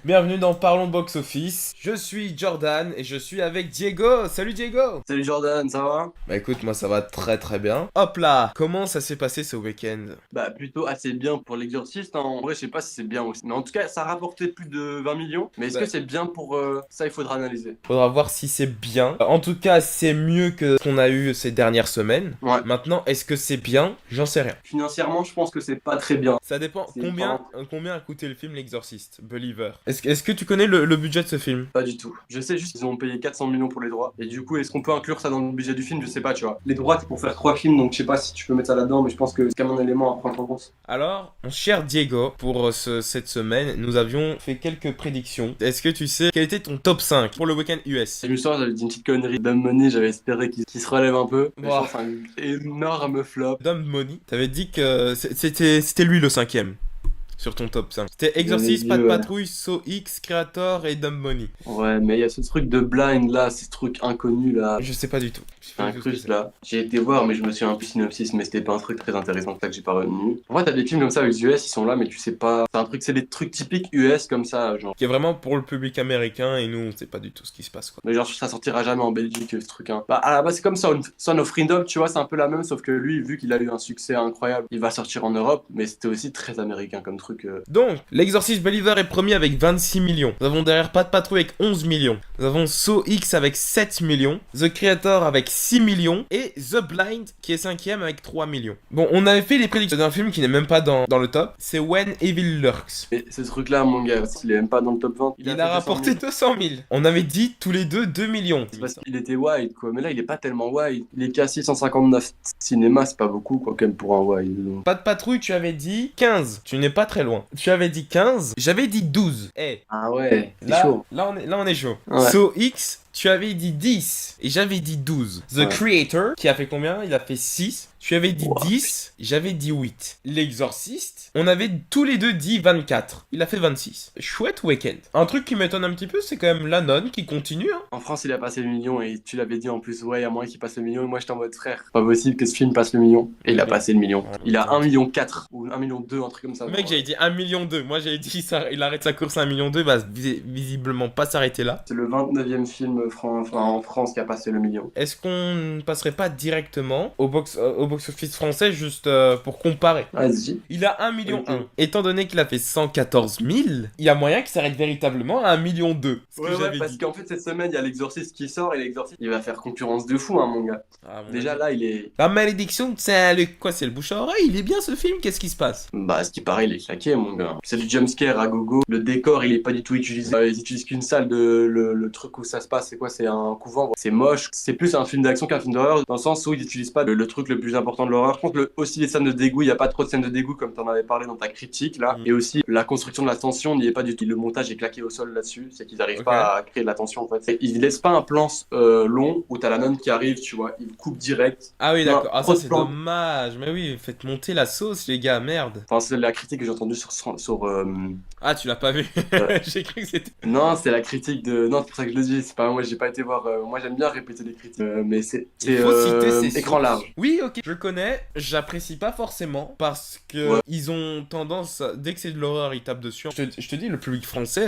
Bienvenue dans Parlons Box Office. Je suis Jordan et je suis avec Diego. Salut Diego. Salut Jordan, ça va? Bah écoute, moi ça va très très bien. Hop là, comment ça s'est passé ce week-end? Bah plutôt assez bien pour l'exorciste, hein. En vrai, je sais pas si c'est bien aussi. Mais en tout cas, ça a rapporté plus de 20 millions. Mais est-ce que Bah, c'est bien pour ça, il faudra analyser. faudra voir si c'est bien. En tout cas, c'est mieux que ce qu'on a eu ces dernières semaines. Ouais. Maintenant, est-ce que c'est bien? J'en sais rien. Financièrement, je pense que c'est pas très bien. Ça dépend. C'est Combien a coûté le film L'Exorciste, Believer? Est-ce que tu connais le budget de ce film? Pas du tout. Je sais juste qu'ils ont payé 400 millions pour les droits. Et du coup, est-ce qu'on peut inclure ça dans le budget du film? Je sais pas, tu vois. Les droits, c'est pour faire 3 films, donc je sais pas si tu peux mettre ça là-dedans, mais je pense que c'est quand même un élément à prendre en compte. Alors, mon cher Diego, pour cette semaine, nous avions fait quelques prédictions. Est-ce que tu sais quel était ton top 5 pour le week-end US? Et l'histoire, j'avais dit une petite connerie. Dumb Money, j'avais espéré qu'il se relève un peu. Mais je Wow. pense que c'est un énorme flop. Dumb Money, t'avais dit que c'était lui le cinquième sur ton top 5. C'était Exorcist, dit, Pas de ouais. Patrouille, So X, Creator et Dumb Money. Ouais, mais il y a ce truc de blind là, ces trucs inconnus là. Je sais pas du tout. Je sais pas Un du tout ce que cruise c'est. là. J'ai été voir, mais je me suis un peu synopsis, mais c'était pas un truc très intéressant, c'est ça que j'ai pas retenu. En vrai, t'as des films comme ça aux US, ils sont là, mais tu sais pas. C'est des trucs typiques US comme ça, genre. Qui est vraiment pour le public américain et nous on sait pas du tout ce qui se passe quoi. Mais genre, ça sortira jamais en Belgique, ce truc, hein. Bah, à la base, c'est comme Son of Freedom, tu vois, c'est un peu la même, sauf que lui, vu qu'il a eu un succès incroyable, il va sortir en Europe, mais c'était aussi très américain comme truc. Donc, l'Exorcist Believer est premier avec 26 millions. Nous avons derrière Pas de Patrouille avec 11 millions. Nous avons So X avec 7 millions. The Creator avec 6 millions. Et The Blind qui est cinquième avec 3 millions. Bon, on avait fait les prédictions d'un film qui n'est même pas dans le top. C'est When Evil Lurks. Et ce truc-là, mon gars, il est même pas dans le top 20. Il a fait 200 rapporté 000. 200 000. On avait dit tous les deux 2 millions. C'est parce qu'il était wide, quoi. Mais là, il est pas tellement wide. Il est qu'à 659 cinéma, c'est pas beaucoup, quoi, quand même, pour un wide. Donc. Pas de Patrouille, tu avais dit 15. Tu n'es pas très loin. Tu avais dit 15. J'avais dit 12. Eh, Ah ouais, c'est là, chaud. là, on est chaud. Ouais. So X, tu avais dit 10 et j'avais dit 12. The Ouais. Creator, qui a fait combien? Il a fait 6. Tu avais dit Wow. 10, j'avais dit 8. L'Exorciste, on avait tous les deux dit 24. Il a fait 26. Chouette week-end. Un truc qui m'étonne un petit peu, c'est quand même la nonne qui continue. Hein. En France, il a passé le million et tu l'avais dit en plus, ouais, il y a moyen qu'il passe le million. Et moi, j'étais en mode frère, pas possible que ce film passe le million. Et il a passé le million. Ouais, Il a putain. 1,4 million ou 1,2 million, un truc comme ça. Mec, j'avais dit 1,2 million. Moi, j'avais dit ça, il arrête sa course à 1,2 million. Il va visiblement pas s'arrêter là. C'est le 29e film en France qui a passé le million. Est-ce qu'on ne passerait pas directement au box-office français juste pour comparer? Vas-y. Il a 1,1 million. Ok. Étant donné qu'il a fait 114 000, il y a moyen qu'il s'arrête véritablement à 1,2 million. Ce que Ouais, j'avais parce dit. qu'en fait, cette semaine, il y a l'Exorciste qui sort et l'Exorciste, il va faire concurrence de fou, hein, mon gars. Ah, mon Déjà Dieu. là, il est. La malédiction, c'est le quoi? C'est le bouche à oreille. Il est bien ce film. Qu'est-ce qui se passe? Bah, ce qui paraît, il est claqué, mon gars. C'est du jumpscare à gogo. Le décor, il est pas du tout utilisé. Ils utilisent qu'une salle le truc où ça se passe, c'est quoi? C'est un couvent. C'est moche. C'est plus un film d'action qu'un film d'horreur, dans le sens où ils utilisent pas le truc le plus important de l'horreur. Je pense que aussi les scènes de dégoût, il y a pas trop de scènes de dégoût comme t'en avais parlé dans ta critique, là. Mm. Et aussi, la construction de la tension n'y est pas du tout. Le montage est claqué au sol là-dessus. C'est qu'ils arrivent Ok. pas à créer de la tension, en fait. Et ils laissent pas un plan long où t'as la nonne qui arrive, tu vois. Ils coupent direct. Ah oui, Non, d'accord. Ah, trop ça de c'est plans. dommage. Mais oui, faites monter la sauce, les gars. Merde. Enfin, c'est la critique que j'ai entendue sur Ah, tu l'as pas vu. ouais. J'ai cru que c'était. Non, c'est la critique de. Non, c'est pour ça que je le dis. C'est pas moi, j'ai pas été voir. Moi, j'aime bien répéter les critiques. Mais Il faut citer ses écran sources. large. Oui, ok, je connais, j'apprécie pas forcément parce que Ouais. ils ont tendance, dès que c'est de l'horreur, ils tapent dessus. Je te dis, le public français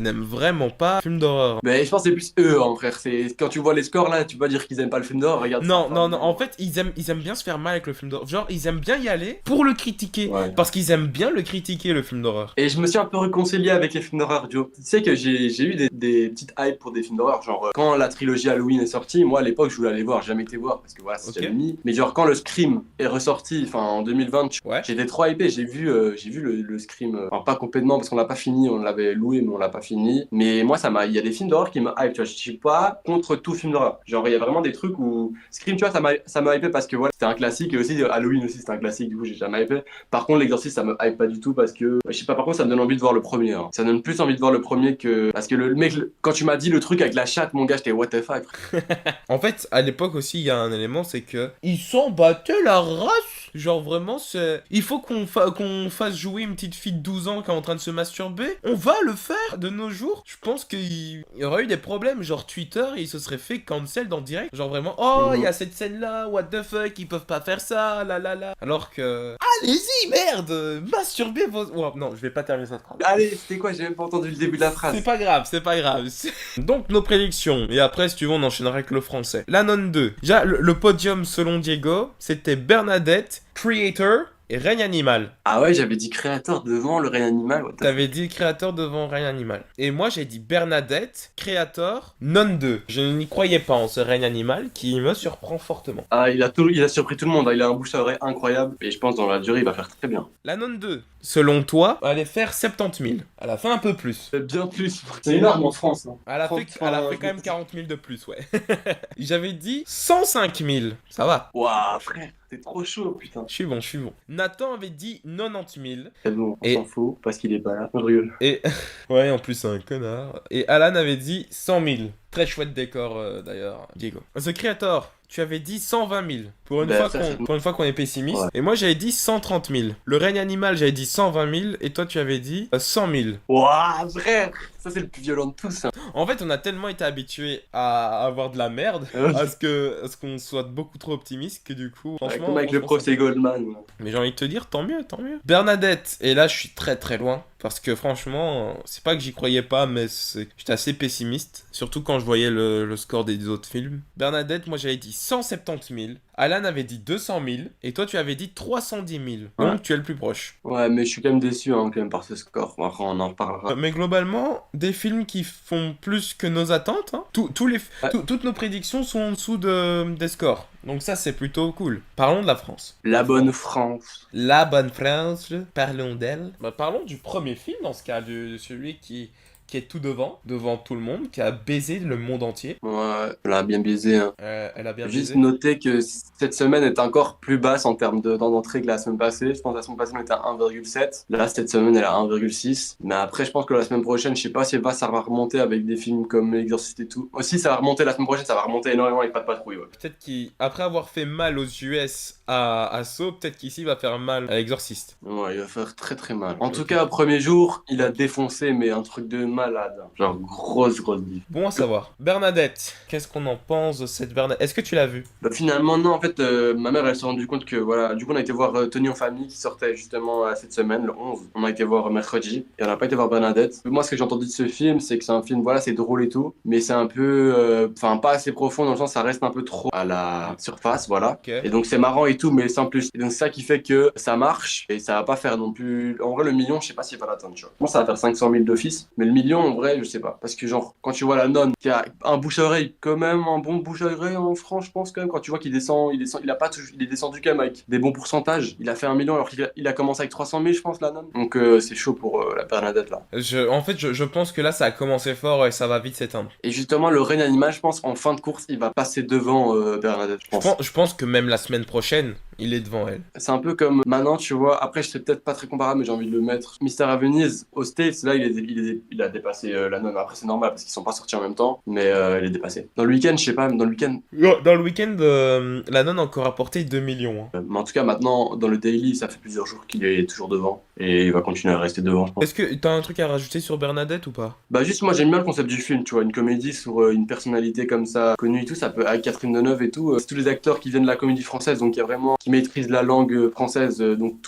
n'aime vraiment pas les films d'horreur. Mais je pense que c'est plus eux, hein, frère. C'est quand tu vois les scores là, tu peux pas dire qu'ils aiment pas le film d'horreur. Regarde. Non, ça, non, non, en fait, ils aiment bien se faire mal avec le film d'horreur. Genre, ils aiment bien y aller pour le critiquer. Ouais. Parce qu'ils aiment bien le critiquer, le film d'horreur. Et je me suis un peu réconcilié avec les films d'horreur, Joe. Tu sais que j'ai eu des petites hypes pour des films d'horreur. Genre, quand la trilogie Halloween est sortie, moi à l'époque, je voulais aller voir. J'ai jamais été voir parce que voilà, c'est Ok. jamais mis. Mais genre, quand le Scream est ressorti, enfin en 2020, Ouais. j'étais trop hypé. J'ai vu le Scream. Alors, pas complètement parce qu'on l'a pas fini. On l'avait loué, mais on l'a pas fini. Mais moi, il y a des films d'horreur qui me hype. Tu vois, je suis pas contre tout film d'horreur. Genre, il y a vraiment des trucs où Scream, tu vois, ça m'a hypé parce que voilà, c'était un classique. Et aussi, Halloween aussi, c'était un classique. Du coup, j'ai jamais hypé. Par contre, l'exorciste, ça me hype pas du tout parce que, je sais pas, par contre, ça me donne envie de voir le premier. Hein. Ça me donne plus envie de voir le premier que. Parce que le mec, quand tu m'as dit le truc avec la chatte 4, mon gars, j'étais what the fuck. En fait, à l'époque aussi, il y a un élément, c'est que ils s'en battaient la race. Genre vraiment, c'est... Il faut qu'on fasse jouer une petite fille de 12 ans qui est en train de se masturber. On va le faire de nos jours. Je pense qu'il y aurait eu des problèmes. Genre Twitter, il se serait fait cancel dans le direct. Genre vraiment, oh, il y a cette scène-là, what the fuck, ils peuvent pas faire ça, là là là. Alors que... Allez-y, merde, masturbez vos... Oh, non, je vais pas terminer cette phrase. Allez, c'était quoi? J'ai même pas entendu le début de la phrase. C'est pas grave, c'est pas grave. Donc, nos prédictions. Et après, si tu veux, on enchaînera avec le français. La nonne 2. Déjà, le podium, selon Diego, c'était Bernadette, Creator et Règne Animal. Ah ouais, j'avais dit créateur devant le règne animal. What the fuck. T'avais dit Créateur devant Règne Animal. Et moi, j'ai dit Bernadette, Créateur, Nonne 2. Je n'y croyais pas en ce Règne Animal qui me surprend fortement. Ah, il a surpris tout le monde, hein. Il a un bouche à oreille incroyable. Et je pense dans la durée, il va faire très bien. La Nonne 2, selon toi, allait faire 70 000. Elle a fait un peu plus. Bien plus. C'est énorme en France. Hein. Elle a fait quand même 40 000 de plus, ouais. J'avais dit 105 000. Ça va. Waouh, frère, t'es trop chaud, putain. Je suis bon. Nathan avait dit 90 000. C'est bon, on Et- s'en fout, parce qu'il est pas là. Je rigole. Et... ouais, en plus, c'est un connard. Et Alan avait dit 100 000. Très chouette décor, d'ailleurs, Diego. The Creator, tu avais dit 120 000. Pour une, Bah, fois qu'on est pessimiste. Ouais. Et moi, j'avais dit 130 000. Le règne animal, j'avais dit 120 000. Et toi, tu avais dit 100 000. Waouh, frère, ça c'est le plus violent de tous. Hein. En fait, on a tellement été habitués à avoir de la merde, à ce qu'on soit beaucoup trop optimiste, que du coup, franchement... Comme avec le procès Goldman. Ouais. Mais j'ai envie de te dire, tant mieux. Bernadette, et là, je suis très très loin. Parce que franchement, c'est pas que j'y croyais pas, mais j'étais assez pessimiste. Surtout quand je voyais le score des autres films. Bernadette, moi j'avais dit 170 000. Alan avait dit 200 000. Et toi, tu avais dit 310 000. Ouais. Donc, tu es le plus proche. Ouais, mais je suis quand même déçu quand même par ce score. Après, on en reparlera. Mais globalement, des films qui font plus que nos attentes. Hein. Toutes nos prédictions sont en dessous des scores. Donc ça, c'est plutôt cool. Parlons de la France. La bonne France. La bonne France, parlons d'elle. Bah, parlons du premier film, dans ce cas, de celui qui est tout devant tout le monde, qui a baisé le monde entier. Ouais, elle a bien baisé. Hein. Elle a bien Juste baisé. noter que cette semaine est encore plus basse en termes d'entrée que la semaine passée. Je pense que la semaine passée, on était à 1,7. Là, cette semaine, elle est à 1,6. Mais après, je pense que la semaine prochaine, je sais pas si ça va remonter avec des films comme L'Exorciste et tout. Aussi, ça va remonter la semaine prochaine, ça va remonter énormément avec Pas de Patrouille. Ouais. Peut-être qu'après avoir fait mal aux US à Saw, peut-être qu'ici il va faire mal à l'Exorciste. Ouais, il va faire très très mal. En tout cas, premier jour, il a défoncé, mais un truc de malade. Genre, grosse diff. Bon à savoir. Bernadette, qu'est-ce qu'on en pense de cette Bernadette? Est-ce que tu l'as vue? Bah, finalement, non, en fait, ma mère, elle s'est rendue compte que, voilà, du coup, on a été voir Tony en famille qui sortait justement cette semaine, le 11. On a été voir mercredi et on n'a pas été voir Bernadette. Moi, ce que j'ai entendu de ce film, c'est que c'est un film, voilà, c'est drôle et tout, mais c'est un peu, enfin, pas assez profond dans le sens, ça reste un peu trop à la surface, voilà. Ok. Et donc, c'est marrant et tout, mais sans plus. Et donc, c'est ça qui fait que ça marche et ça va pas faire non plus. En vrai, le million, je sais pas s'il va l'atteindre, tu vois. Je pense que ça va faire 500 000 d'office, mais le million, en vrai, je sais pas. Parce que, genre, quand tu vois la nonne qui a un bouche-à-oreille, quand même, un bon bouche-à-oreille en France, je pense, quand même, quand tu vois qu'il descend, il a pas toujours, il est descendu quand même avec des bons pourcentages. Il a fait 1 million alors qu'il a commencé avec 300 000, je pense, la nonne. Donc, c'est chaud pour la Bernadette, là. En fait, je pense que là, ça a commencé fort et ça va vite s'éteindre. Et justement, le règne animal, je pense, en fin de course, il va passer devant Bernadette, je pense. Je pense que même la semaine prochaine, il est devant elle. C'est un peu comme maintenant, tu vois, après, je sais peut-être pas très comparable, mais j'ai envie de le mettre. Mister à Venise, aux States, là, il a dépassé la nonne. Après, c'est normal parce qu'ils sont pas sortis en même temps, mais il est dépassé. Dans le week-end, je sais pas, dans le week-end. Dans le week-end, la nonne a encore apporté 2 millions. Hein. Mais en tout cas, maintenant, dans le daily, ça fait plusieurs jours qu'il est toujours devant. Et il va continuer à rester devant, je pense. Est-ce que t'as un truc à rajouter sur Bernadette ou pas? Bah, juste, moi, j'aime bien le concept du film, tu vois. Une comédie sur une personnalité comme ça, connue et tout, ça peut, avec Catherine Deneuve et tout. C'est tous les acteurs qui viennent de la comédie française, donc il y a vraiment, qui maîtrisent la langue française. Donc,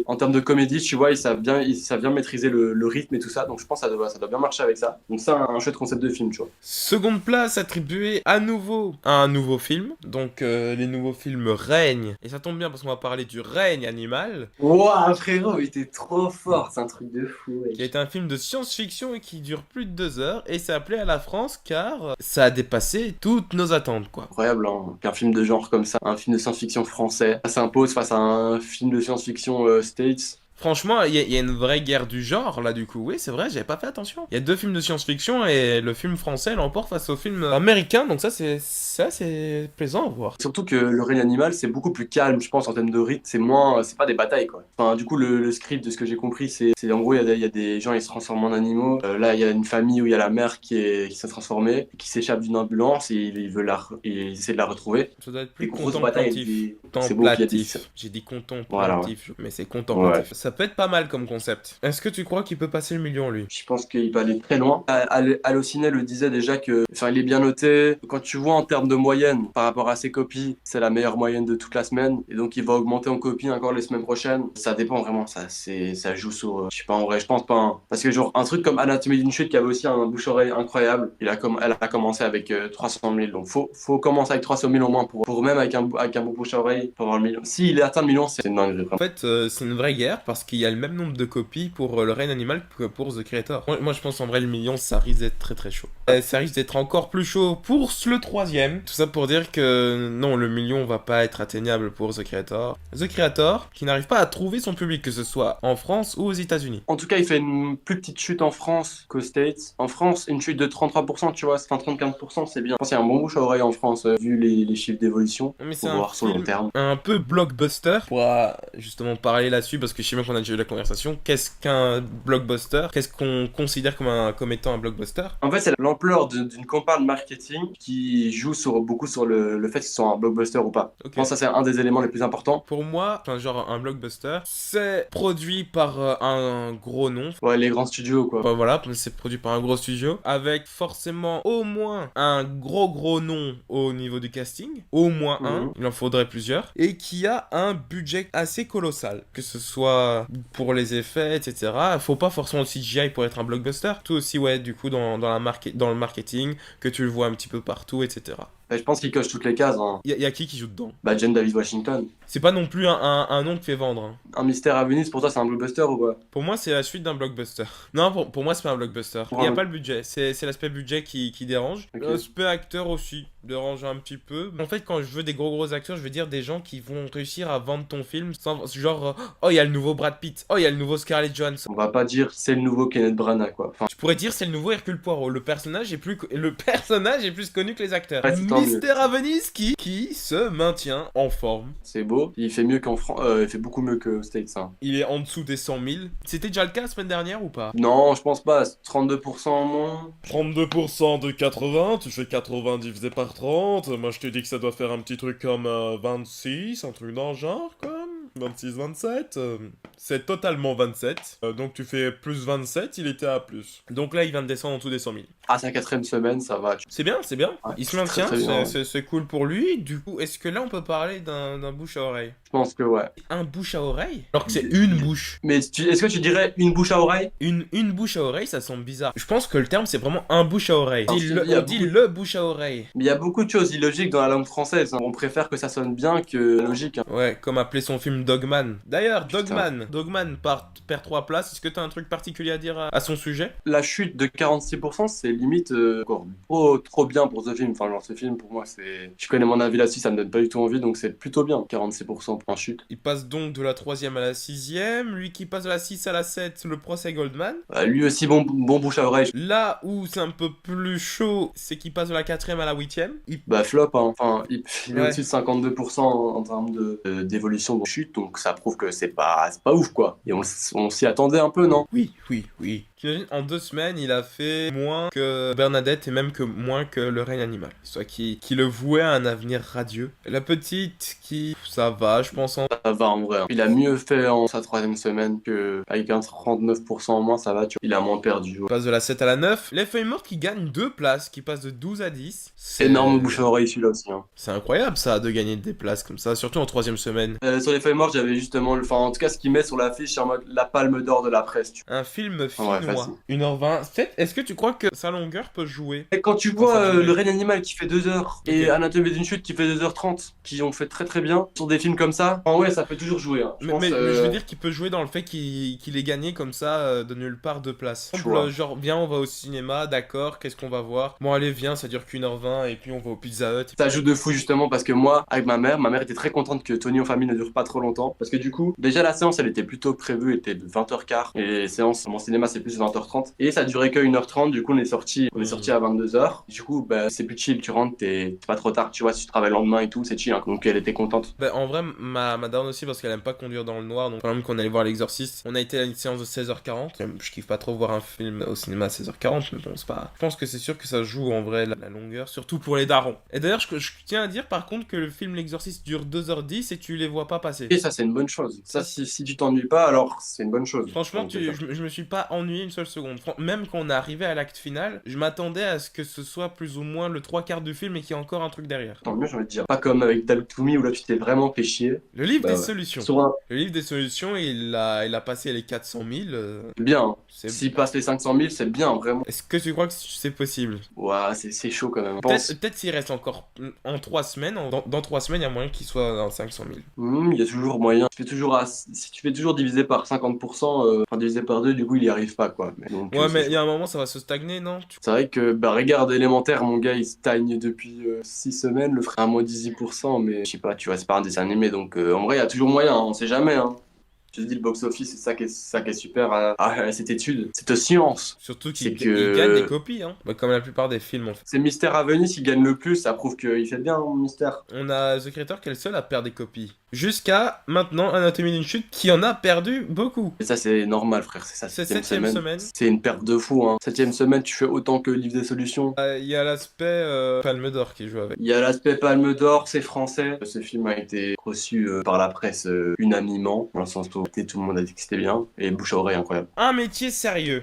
en termes de comédie, tu vois, ils savent bien maîtriser le rythme et tout ça. Donc, je pense que ça doit bien marcher avec ça. Donc, ça, un chouette concept de film, tu vois. Seconde place attribuée à nouveau à un nouveau film. Donc, les nouveaux films règnent. Et ça tombe bien parce qu'on va parler du règne animal. Wouah, frérot, il était trop fort, c'est un truc de fou. Qui a été un film de science-fiction et qui dure plus de 2 heures. Et c'est appelé à la France car ça a dépassé toutes nos attentes, quoi. Incroyable, hein, qu'un film de genre comme ça, un film de science-fiction français, ça s'impose face à un film de science-fiction States. Franchement, il y a une vraie guerre du genre là du coup. Oui, c'est vrai, j'avais pas fait attention. Il y a 2 films de science-fiction et le film français l'emporte face au film américain, donc ça c'est plaisant à voir. Surtout que le règne animal, c'est beaucoup plus calme, je pense, en termes de rythme. C'est moins, c'est pas des batailles, quoi. Enfin, du coup, le script, de ce que j'ai compris, c'est en gros, il y a des gens, ils se transforment en animaux. Là, il y a une famille où il y a la mère qui s'est transformée, qui s'échappe d'une ambulance et il veut et il essaie de la retrouver. Ça doit être Les plus grosses batailles, contemplatif. c'est beau qu'il y a des... Contemplatif. J'ai dit Voilà, ouais. contemplatif, mais c'est contemplatif. Ouais. Ça peut être pas mal comme concept. Est-ce que tu crois qu'il peut passer le million lui? Je pense qu'il peut aller très loin. Allociné le disait déjà que, enfin, il est bien noté. Quand tu vois en termes de moyenne par rapport à ses copies, c'est la meilleure moyenne de toute la semaine. Et donc, il va augmenter en copies encore les semaines prochaines. Ça dépend vraiment. Ça joue sur, je sais pas, en vrai, je pense pas. Hein. Parce que genre, un truc comme Anatomie d'une chute qui avait aussi un bouche-oreille incroyable, elle a commencé avec 300 000. Donc, faut commencer avec 300 000 au moins pour même avec un bon bouche-oreille pour avoir le million. S'il est atteint le million, c'est une dinguerie. En fait, c'est une vraie guerre parce qu'il y a le même nombre de copies pour le règne animal que pour The Creator. Moi, je pense en vrai le million, ça risque d'être très très chaud. Ça risque d'être encore plus chaud pour le troisième. Tout ça pour dire que non, le million va pas être atteignable pour The Creator. The Creator qui n'arrive pas à trouver son public, que ce soit en France ou aux États-Unis. En tout cas, il fait une plus petite chute en France qu'aux States. En France, une chute de 33%, tu vois, c'est un 35%, c'est bien. Je pense qu'il y a un bon bouche à oreille en France, vu les chiffres d'évolution. Mais c'est Pour un voir sur le long film terme. un peu blockbuster. On pourra justement parler là-dessus parce que je sais même qu'on a déjà eu la conversation. Qu'est-ce qu'un blockbuster? Qu'est-ce qu'on considère comme étant un blockbuster? En fait, c'est l'ampleur d'une campagne marketing qui joue beaucoup sur le fait que ce soit un blockbuster ou pas. Ok. Je pense que ça, c'est un des éléments les plus importants. Pour moi, enfin, genre un blockbuster, c'est produit par un gros nom. Ouais, les grands studios, quoi. Enfin, voilà, c'est produit par un gros studio avec forcément au moins un gros nom au niveau du casting, au moins un, il en faudrait plusieurs, et qui a un budget assez colossal, que ce soit pour les effets, etc. Faut pas forcément le CGI pour être un blockbuster, tout aussi ouais du coup dans le marketing, que tu le vois un petit peu partout, etc. Je pense qu'il coche toutes les cases. Hein. Y a qui joue dedans? Bah, Jane David Washington. C'est pas non plus un nom qui fait vendre. Hein. Un mystère à Venise, pour toi, c'est un blockbuster ou quoi? Pour moi, c'est la suite d'un blockbuster. Non, pour moi, c'est pas un blockbuster. Il n'y a pas le budget. C'est l'aspect budget qui dérange. Okay. L'aspect acteur aussi dérange un petit peu. En fait, quand je veux des gros acteurs, je veux dire des gens qui vont réussir à vendre ton film sans genre oh, il y a le nouveau Brad Pitt. Oh, il y a le nouveau Scarlett Johansson. On va pas dire c'est le nouveau Kenneth Branagh, quoi. Enfin, je pourrais dire c'est le nouveau Hercule Poirot. Le personnage est plus connu que les acteurs. Ouais, Mystère à Venise qui se maintient en forme. C'est beau. Il fait mieux qu'en France. Il fait beaucoup mieux que States. Hein. Il est en dessous des 100 000. C'était déjà le cas la semaine dernière ou pas? Non, je pense pas. 32% en moins. 32% de 80, tu fais 80 divisé par 30. Moi, je te dis que ça doit faire un petit truc comme 26, un truc dans le genre, comme 26, 27. C'est totalement 27. Donc, tu fais plus 27, il était à plus. Donc là, il vient de descendre en dessous des 100 000. Ah, c'est la 4ème semaine, ça va. C'est bien. Ouais, Il se maintient, très c'est cool pour lui. Du coup, est-ce que là, on peut parler d'un bouche à oreille? Je pense que ouais. Un bouche à oreille? Alors que c'est une bouche. Mais est-ce que tu dirais une bouche à oreille? Une bouche à oreille, ça semble bizarre. Je pense que le terme, c'est vraiment un bouche à oreille. On dit le bouche à oreille. Mais il y a beaucoup de choses illogiques dans la langue française. Hein. On préfère que ça sonne bien que logique. Hein. Ouais, comme appeler son film Dogman. D'ailleurs, Dogman perd 3 places. Est-ce que t'as un truc particulier à dire à son sujet? La chute de 46%, c'est limite encore trop bien pour ce film. Enfin, genre, ce film, pour moi, c'est... Je connais mon avis là-dessus, ça me donne pas du tout envie, donc c'est plutôt bien. 46% pour un chute. Il passe donc de la 3ème à la 6ème. Lui qui passe de la 6 à la 7, le procès Goldman. Lui aussi, bon bouche à oreille. Là où c'est un peu plus chaud, c'est qu'il passe de la 4ème à la 8ème. Bah, flop, hein. Enfin, il est au-dessus de 52% en termes d'évolution de chute, donc ça prouve que c'est pas ouf, quoi. Et on s'y attendait un peu, non? Oui. En 2 semaines, il a fait moins que Bernadette et même moins que le règne animal. Soit qui le vouait à un avenir radieux. La petite ça va, je pense. Ça va en vrai. Hein. Il a mieux fait en sa 3ème semaine qu'avec un 39% en moins, ça va, tu vois. Il a moins perdu. Il passe de la 7 à la 9. Les feuilles mortes qui gagne 2 places, qui passe de 12 à 10. C'est énorme bouche à oreille celui-là aussi. Hein. C'est incroyable ça, de gagner des places comme ça, surtout en 3ème semaine. Sur les feuilles mortes, j'avais justement, enfin en tout cas ce qu'il met sur l'affiche, c'est en mode la palme d'or de la presse. Tu vois. Un film Ouais, Merci. moi. 1h20. Est-ce que tu crois que sa longueur peut jouer? Et quand tu Dans vois sa durée. Le règne animal qui fait 2 heures et Ok. Anatomie d'une chute qui fait 2h30, qui ont fait très très bien sur des films comme ça, en ouais, ça peut toujours jouer. Hein. Je Mais, pense, mais, mais je veux dire qu'il peut jouer dans le fait qu'il ait gagné comme ça de nulle part de place. Par exemple, choix. genre, viens, on va au cinéma, d'accord, qu'est-ce qu'on va voir? Bon, allez, viens, ça dure qu'1h20 et puis on va au Pizza Hut. Ça joue de fou justement parce que moi, avec ma mère était très contente que Tony en famille ne dure pas trop longtemps. Parce que du coup, déjà la séance, elle était plutôt prévue, elle était de 20h15. Et les séances, mon cinéma, c'est plus 20h30. Et ça durait que 1h30, du coup, on est sorti à 22h. Du coup, bah, c'est plus chill, tu rentres, t'es pas trop tard, tu vois, si tu travailles le lendemain et tout, c'est chill. Hein. Donc elle était contente. Ben, en vrai, ma daronne aussi, parce qu'elle aime pas conduire dans le noir, donc pendant qu'on allait voir l'Exorciste, on a été à une séance de 16h40. Je kiffe pas trop voir un film au cinéma à 16h40, mais bon, c'est pas. Je pense que c'est sûr que ça joue en vrai la longueur, surtout pour les darons. Et d'ailleurs, je tiens à dire par contre que le film L'Exorciste dure 2h10 et tu les vois pas passer. Et ça, c'est une bonne chose. Ça, si tu t'ennuies pas, alors c'est une bonne chose. Franchement, Donc, ça. je me suis pas ennuyé une seule seconde. Même quand on est arrivé à l'acte final, je m'attendais à ce que ce soit plus ou moins le 3/4 du film et qu'il y ait encore un truc derrière. Tant mieux, j'ai envie de dire. Pas comme avec Talk to Me où là, tu t'es vraiment fait chier. Le livre Bah des ouais. solutions. Sur un. Le livre des solutions, il a passé les 400 000. Bien. Hein. C'est... S'il passe les 500 000, c'est bien, vraiment. Est-ce que tu crois que c'est possible? Ouah, c'est chaud quand même. Je pense. Peut-être s'il reste encore en 3 semaines, dans 3 semaines, il y a moyen qu'il soit dans 500 000. Il y a toujours moyen. Si tu fais toujours diviser par 50%, enfin diviser par 2, du coup, il y arrive pas, quoi. Mais donc, Ouais, c'est mais il y chaud. a un moment, ça va se stagner, non? C'est vrai que, bah, regarde élémentaire, mon gars, il stagne depuis 6 semaines, le ferait à moins 18%, mais je sais pas, tu vois, c'est pas un dessin animé, donc en vrai, il y a toujours moyen, hein, on sait jamais, hein. Je te dis, le box-office, c'est ça qui est super à cette étude, cette science. Surtout C'est qu'il il gagne des que copies, hein. Bah, comme la plupart des films, en fait. c'est Mystère à Venise qui gagne le plus, ça prouve qu'il fait bien, hein, Mystère. On a The Creator qui est le seul à perdre des copies. Jusqu'à maintenant, Anatomie d'une chute qui en a perdu beaucoup. Et ça, c'est normal, frère, c'est sa C'est septième 7ème semaine. semaine. C'est une perte de fou, hein. 7e semaine, tu fais autant que le livre des solutions. Il y a l'aspect Palme d'Or qui joue avec. Il y a l'aspect Palme d'Or, c'est français. Ce film a été reçu par la presse unanimement, dans le sens où tout le monde a dit que c'était bien. Et bouche à oreille, incroyable. Un métier sérieux.